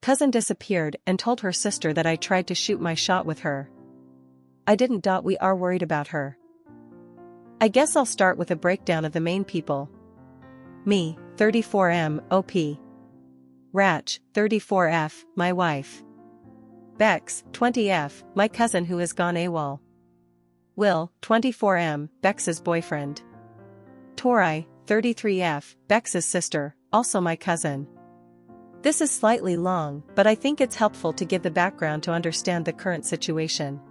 cousin disappeared and told her sister that I tried to shoot my shot with her. I didn't. We are worried about her. I guess I'll start with a breakdown of the main people. Me, 34M, OP. Rach, 34F, my wife. Bex, 20F, my cousin who has gone AWOL. Will, 24M, Bex's boyfriend. Tori, 33F, Bex's sister, also my cousin. This is slightly long, but I think it's helpful to give the background to understand the current situation.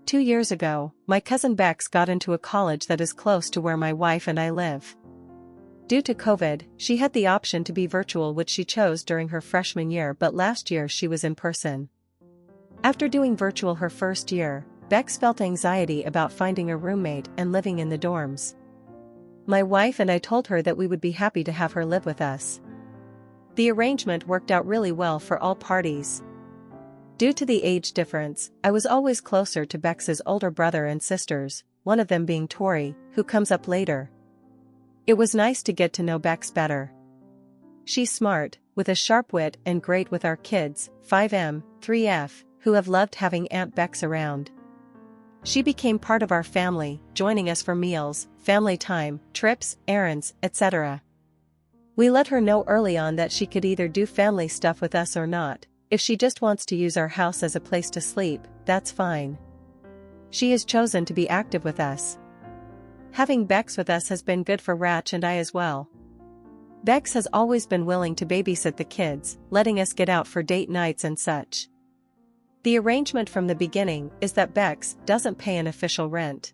2 years ago, my cousin Bex got into a college that is close to where my wife and I live. Due to COVID, she had the option to be virtual, which she chose during her freshman year, but last year she was in person. After doing virtual her first year, Bex felt anxiety about finding a roommate and living in the dorms. My wife and I told her that we would be happy to have her live with us. The arrangement worked out really well for all parties. Due to the age difference, I was always closer to Bex's older brother and sisters, one of them being Tori, who comes up later. It was nice to get to know Bex better. She's smart, with a sharp wit, and great with our kids, 5M, 3F, who have loved having Aunt Bex around. She became part of our family, joining us for meals, family time, trips, errands, etc. We let her know early on that she could either do family stuff with us or not. If she just wants to use our house as a place to sleep, that's fine. She has chosen to be active with us. Having Bex with us has been good for Rach and I as well. Bex has always been willing to babysit the kids, letting us get out for date nights and such. The arrangement from the beginning is that Bex doesn't pay an official rent.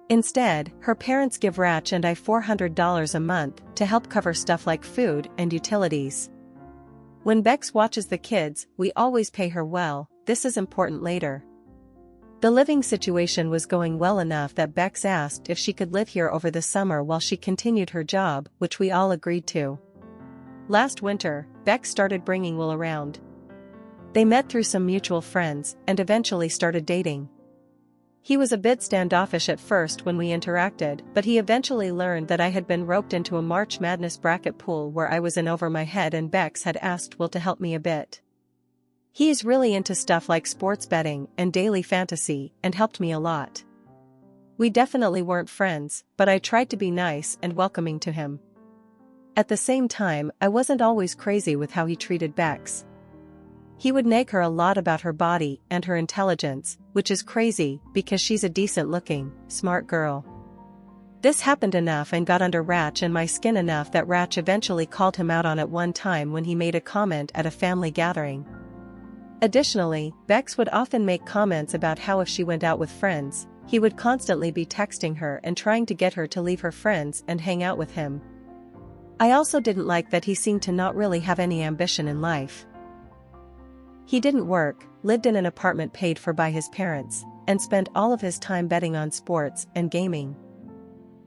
Instead, her parents give Rach and I $400 a month to help cover stuff like food and utilities. When Bex watches the kids, we always pay her well. This is important later. The living situation was going well enough that Bex asked if she could live here over the summer while she continued her job, which we all agreed to. Last winter, Bex started bringing Will around. They met through some mutual friends and eventually started dating. He was a bit standoffish at first when we interacted, but he eventually learned that I had been roped into a March Madness bracket pool where I was in over my head and Bex had asked Will to help me a bit. He is really into stuff like sports betting and daily fantasy and helped me a lot. We definitely weren't friends, but I tried to be nice and welcoming to him. At the same time, I wasn't always crazy with how he treated Bex. He would nag her a lot about her body and her intelligence, which is crazy because she's a decent-looking, smart girl. This happened enough and got under Rach and my skin enough that Rach eventually called him out on it one time when he made a comment at a family gathering. Additionally, Bex would often make comments about how if she went out with friends, he would constantly be texting her and trying to get her to leave her friends and hang out with him. I also didn't like that he seemed to not really have any ambition in life. He didn't work, lived in an apartment paid for by his parents, and spent all of his time betting on sports and gaming.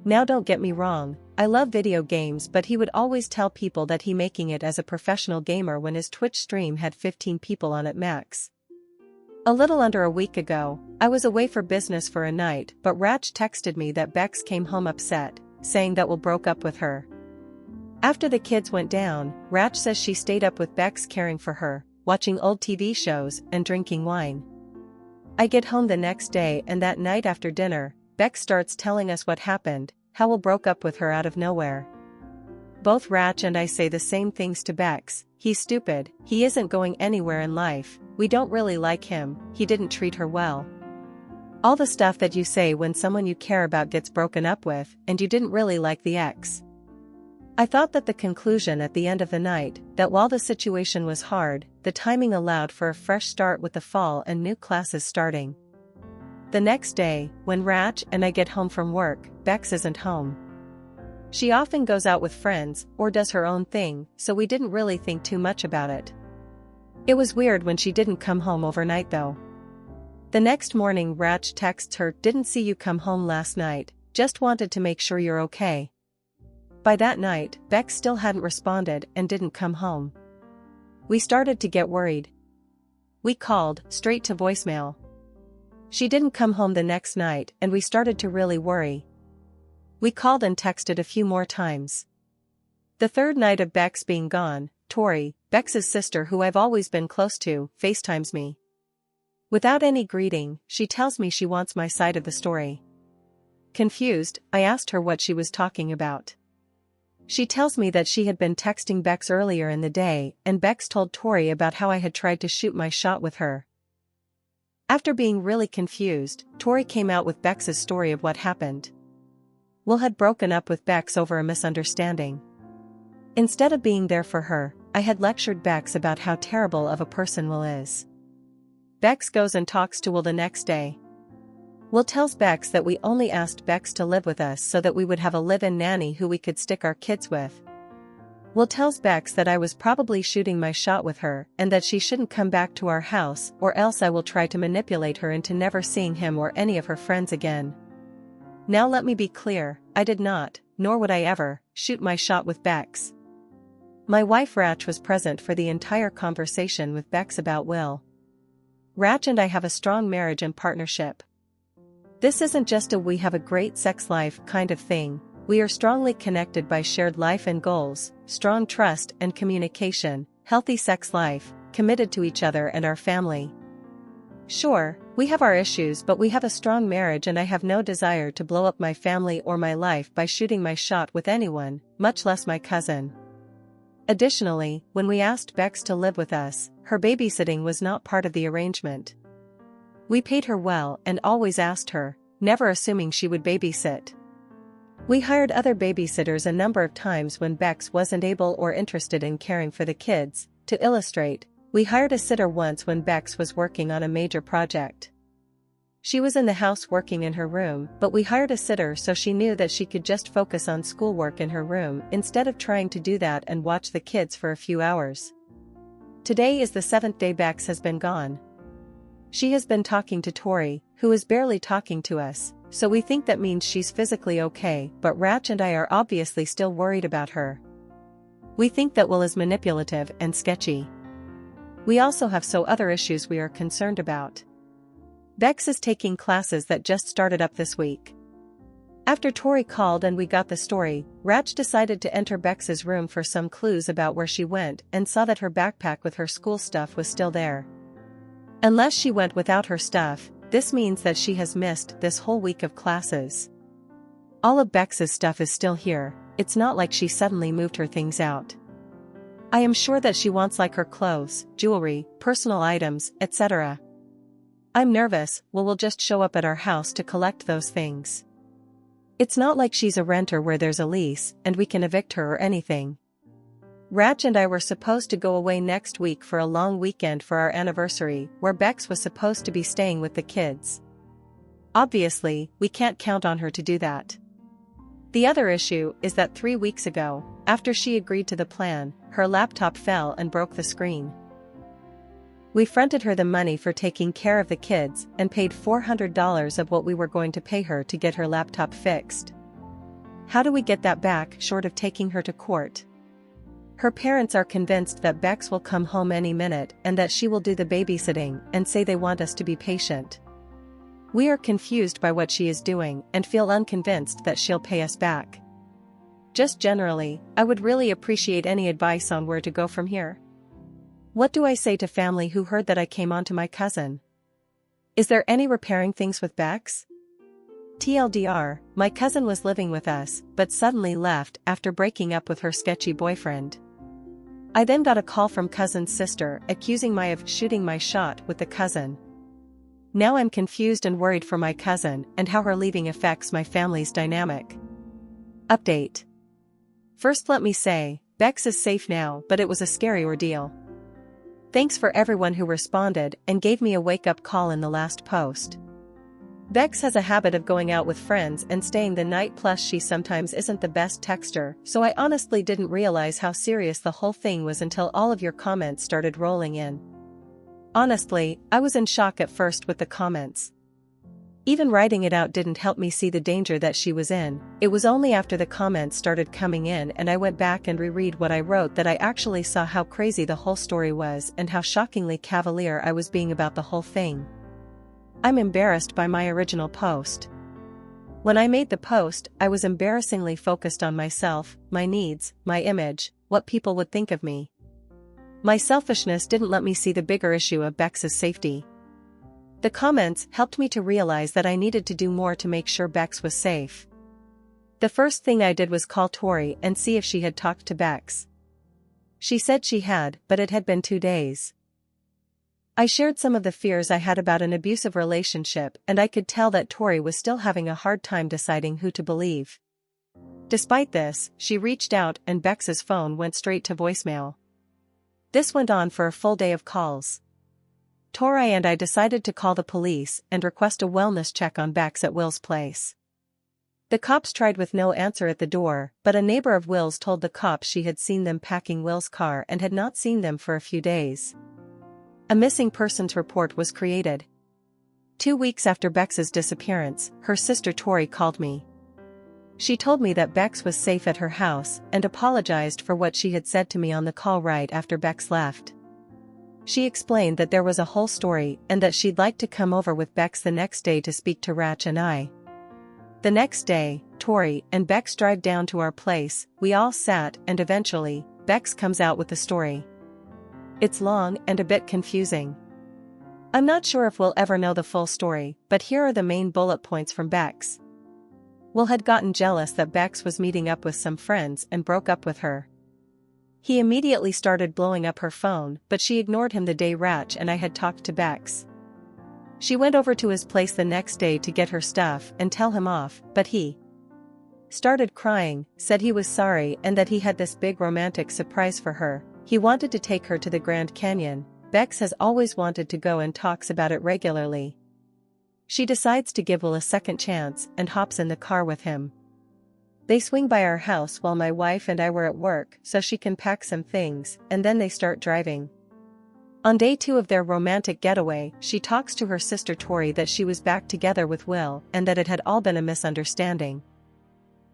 Now don't get me wrong, I love video games, but he would always tell people that he making it as a professional gamer when his Twitch stream had 15 people on it max. A little under a week ago, I was away for business for a night, but Rach texted me that Bex came home upset, saying that Will broke up with her. After the kids went down, Rach says she stayed up with Bex caring for her, watching old TV shows and drinking wine. I get home the next day and that night after dinner, Bex starts telling us what happened, how Will broke up with her out of nowhere. Both Rach and I say the same things to Bex: he's stupid, he isn't going anywhere in life, we don't really like him, he didn't treat her well. All the stuff that you say when someone you care about gets broken up with and you didn't really like the ex. I thought that the conclusion at the end of the night, that while the situation was hard, the timing allowed for a fresh start with the fall and new classes starting. The next day, when Rach and I get home from work, Bex isn't home. She often goes out with friends or does her own thing, so we didn't really think too much about it. It was weird when she didn't come home overnight though. The next morning Rach texts her, "Didn't see you come home last night, just wanted to make sure you're okay." By that night, Bex still hadn't responded and didn't come home. We started to get worried. We called, straight to voicemail. She didn't come home the next night and we started to really worry. We called and texted a few more times. The third night of Bex being gone, Tori, Bex's sister, who I've always been close to, FaceTimes me. Without any greeting, she tells me she wants my side of the story. Confused, I asked her what she was talking about. She tells me that she had been texting Bex earlier in the day, and Bex told Tori about how I had tried to shoot my shot with her. After being really confused, Tori came out with Bex's story of what happened. Will had broken up with Bex over a misunderstanding. Instead of being there for her, I had lectured Bex about how terrible of a person Will is. Bex goes and talks to Will the next day. Will tells Bex that we only asked Bex to live with us so that we would have a live-in nanny who we could stick our kids with. Will tells Bex that I was probably shooting my shot with her and that she shouldn't come back to our house, or else I will try to manipulate her into never seeing him or any of her friends again. Now let me be clear, I did not, nor would I ever, shoot my shot with Bex. My wife Rach was present for the entire conversation with Bex about Will. Rach and I have a strong marriage and partnership. This isn't just a we have a great sex life kind of thing. We are strongly connected by shared life and goals, strong trust and communication, healthy sex life, committed to each other and our family. Sure, we have our issues, but we have a strong marriage and I have no desire to blow up my family or my life by shooting my shot with anyone, much less my cousin. Additionally, when we asked Bex to live with us, her babysitting was not part of the arrangement. We paid her well and always asked her, never assuming she would babysit. We hired other babysitters a number of times when Bex wasn't able or interested in caring for the kids. To illustrate, we hired a sitter once when Bex was working on a major project. She was in the house working in her room, but we hired a sitter so she knew that she could just focus on schoolwork in her room instead of trying to do that and watch the kids for a few hours. Today is the 7th day Bex has been gone. She has been talking to Tori, who is barely talking to us, so we think that means she's physically okay, but Rach and I are obviously still worried about her. We think that Will is manipulative and sketchy. We also have other issues we are concerned about. Bex is taking classes that just started up this week. After Tori called and we got the story, Rach decided to enter Bex's room for some clues about where she went and saw that her backpack with her school stuff was still there. Unless she went without her stuff, this means that she has missed this whole week of classes. All of Bex's stuff is still here, it's not like she suddenly moved her things out. I am sure that she wants like her clothes, jewelry, personal items, etc. I'm nervous, will just show up at our house to collect those things. It's not like she's a renter where there's a lease and we can evict her or anything. Rach and I were supposed to go away next week for a long weekend for our anniversary, where Bex was supposed to be staying with the kids. Obviously, we can't count on her to do that. The other issue is that 3 weeks ago, after she agreed to the plan, her laptop fell and broke the screen. We fronted her the money for taking care of the kids and paid $400 of what we were going to pay her to get her laptop fixed. How do we get that back short of taking her to court? Her parents are convinced that Bex will come home any minute and that she will do the babysitting and say they want us to be patient. We are confused by what she is doing and feel unconvinced that she'll pay us back. Just generally, I would really appreciate any advice on where to go from here. What do I say to family who heard that I came on to my cousin? Is there any repairing things with Bex? TLDR, my cousin was living with us, but suddenly left after breaking up with her sketchy boyfriend. I then got a call from cousin's sister accusing me of shooting my shot with the cousin. Now I'm confused and worried for my cousin and how her leaving affects my family's dynamic. Update. First, let me say, Bex is safe now, but it was a scary ordeal. Thanks for everyone who responded and gave me a wake-up call in the last post. Bex has a habit of going out with friends and staying the night, plus she sometimes isn't the best texter, so I honestly didn't realize how serious the whole thing was until all of your comments started rolling in. Honestly, I was in shock at first with the comments. Even writing it out didn't help me see the danger that she was in. It was only after the comments started coming in and I went back and reread what I wrote that I actually saw how crazy the whole story was and how shockingly cavalier I was being about the whole thing. I'm embarrassed by my original post. When I made the post, I was embarrassingly focused on myself, my needs, my image, what people would think of me. My selfishness didn't let me see the bigger issue of Bex's safety. The comments helped me to realize that I needed to do more to make sure Bex was safe. The first thing I did was call Tori and see if she had talked to Bex. She said she had, but it had been 2 days. I shared some of the fears I had about an abusive relationship, and I could tell that Tori was still having a hard time deciding who to believe. Despite this, she reached out and Bex's phone went straight to voicemail. This went on for a full day of calls. Tori and I decided to call the police and request a wellness check on Bex at Will's place. The cops tried with no answer at the door, but a neighbor of Will's told the cops she had seen them packing Will's car and had not seen them for a few days. A missing persons report was created. 2 weeks after Bex's disappearance, her sister Tori called me. She told me that Bex was safe at her house and apologized for what she had said to me on the call right after Bex left. She explained that there was a whole story and that she'd like to come over with Bex the next day to speak to HER.I and I. The next day, Tori and Bex drive down to our place, we all sat and eventually, Bex comes out with the story. It's long and a bit confusing. I'm not sure if we'll ever know the full story, but here are the main bullet points from Bex. Will had gotten jealous that Bex was meeting up with some friends and broke up with her. He immediately started blowing up her phone, but she ignored him the day HER.I and I had talked to Bex. She went over to his place the next day to get her stuff and tell him off, but he started crying, said he was sorry and that he had this big romantic surprise for her. He wanted to take her to the Grand Canyon. Bex has always wanted to go and talks about it regularly. She decides to give Will a second chance and hops in the car with him. They swing by our house while my wife and I were at work so she can pack some things, and then they start driving. On day 2 of their romantic getaway, she talks to her sister Tori that she was back together with Will and that it had all been a misunderstanding.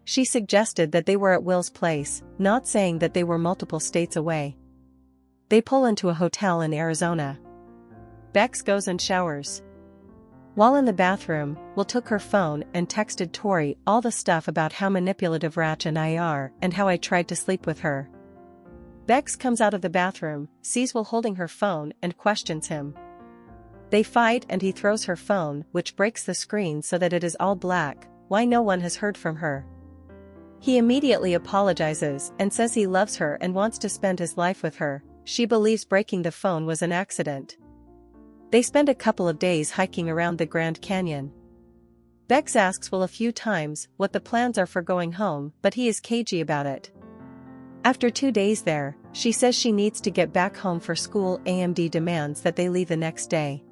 She suggested that they were at Will's place, not saying that they were multiple states away. They pull into a hotel in Arizona. Bex goes and showers. While in the bathroom, Will took her phone and texted Tori all the stuff about how manipulative HER.I and I are and how I tried to sleep with her. Bex comes out of the bathroom, sees Will holding her phone and questions him. They fight and he throws her phone, which breaks the screen so that it is all black. Why no one has heard from her? He immediately apologizes and says he loves her and wants to spend his life with her. She believes breaking the phone was an accident. They spend a couple of days hiking around the Grand Canyon. Bex asks Will a few times what the plans are for going home, but he is cagey about it. After 2 days there, she says she needs to get back home for school. AMD demands that they leave the next day.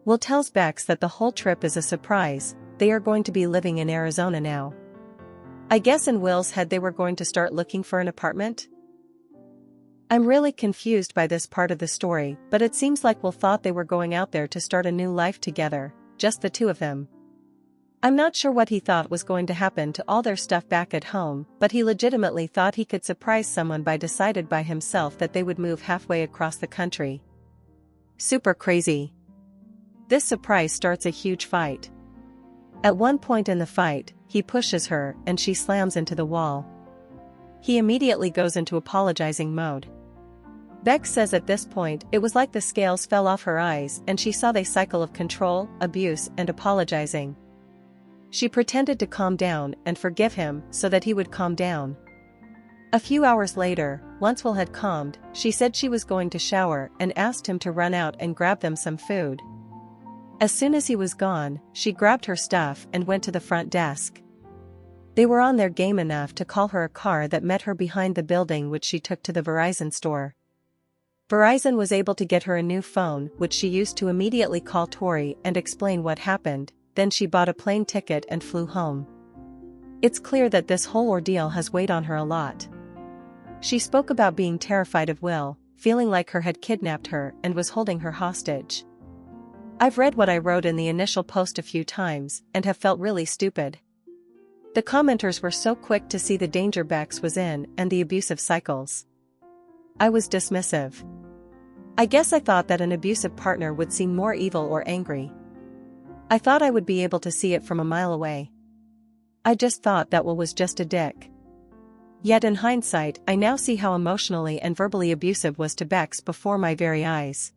Will tells Bex that the whole trip is a surprise, they are going to be living in Arizona now. I guess in Will's head they were going to start looking for an apartment? I'm really confused by this part of the story, but it seems like Will thought they were going out there to start a new life together, just the 2 of them. I'm not sure what he thought was going to happen to all their stuff back at home, but he legitimately thought he could surprise someone by deciding by himself that they would move halfway across the country. Super crazy. This surprise starts a huge fight. At one point in the fight, he pushes her and she slams into the wall. He immediately goes into apologizing mode. Bex says at this point it was like the scales fell off her eyes and she saw the cycle of control, abuse and apologizing. She pretended to calm down and forgive him so that he would calm down. A few hours later, once Will had calmed, she said she was going to shower and asked him to run out and grab them some food. As soon as he was gone, she grabbed her stuff and went to the front desk. They were on their game enough to call her a car that met her behind the building, which she took to the Verizon store. Verizon was able to get her a new phone, which she used to immediately call Tori and explain what happened. Then she bought a plane ticket and flew home. It's clear that this whole ordeal has weighed on her a lot. She spoke about being terrified of Will, feeling like HER had kidnapped her and was holding her hostage. I've read what I wrote in the initial post a few times and have felt really stupid. The commenters were so quick to see the danger Bex was in and the abusive cycles. I was dismissive. I guess I thought that an abusive partner would seem more evil or angry. I thought I would be able to see it from a mile away. I just thought that Will was just a dick. Yet in hindsight, I now see how emotionally and verbally abusive was to Bex before my very eyes.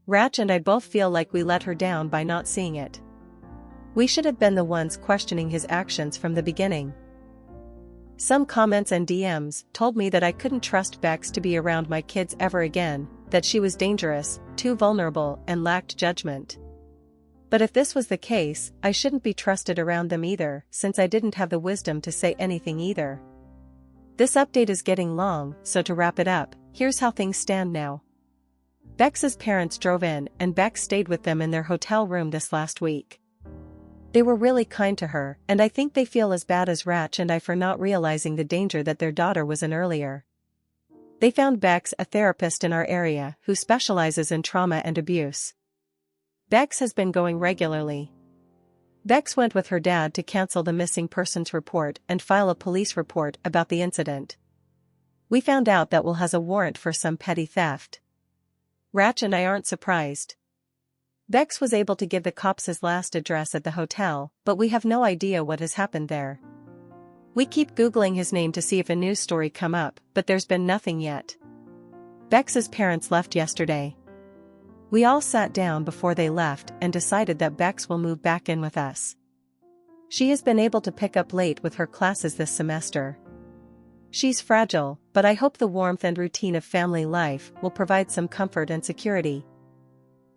Ratch and I both feel like we let her down by not seeing it. We should have been the ones questioning his actions from the beginning. Some comments and DMs told me that I couldn't trust Bex to be around my kids ever again, that she was dangerous, too vulnerable, and lacked judgment. But if this was the case, I shouldn't be trusted around them either, since I didn't have the wisdom to say anything either. This update is getting long, so to wrap it up, here's how things stand now. Bex's parents drove in, and Bex stayed with them in their hotel room this last week. They were really kind to her, and I think they feel as bad as Ratch and I for not realizing the danger that their daughter was in earlier. They found Bex a therapist in our area who specializes in trauma and abuse. Bex has been going regularly. Bex went with her dad to cancel the missing persons report and file a police report about the incident. We found out that Will has a warrant for some petty theft. Ratch and I aren't surprised. Bex was able to give the cops his last address at the hotel, but we have no idea what has happened there. We keep Googling his name to see if a news story come up, but there's been nothing yet. Bex's parents left yesterday. We all sat down before they left and decided that Bex will move back in with us. She has been able to pick up late with her classes this semester. She's fragile, but I hope the warmth and routine of family life will provide some comfort and security.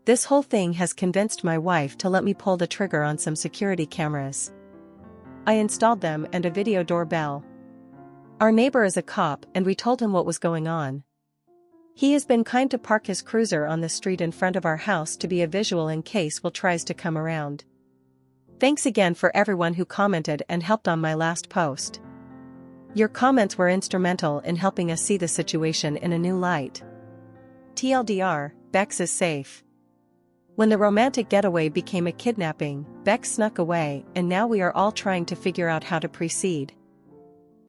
This whole thing has convinced my wife to let me pull the trigger on some security cameras. I installed them and a video doorbell. Our neighbor is a cop and we told him what was going on. He has been kind to park his cruiser on the street in front of our house to be a visual in case Will tries to come around. Thanks again for everyone who commented and helped on my last post. Your comments were instrumental in helping us see the situation in a new light. TLDR, Bex is safe. When the romantic getaway became a kidnapping, Bex snuck away and now we are all trying to figure out how to proceed.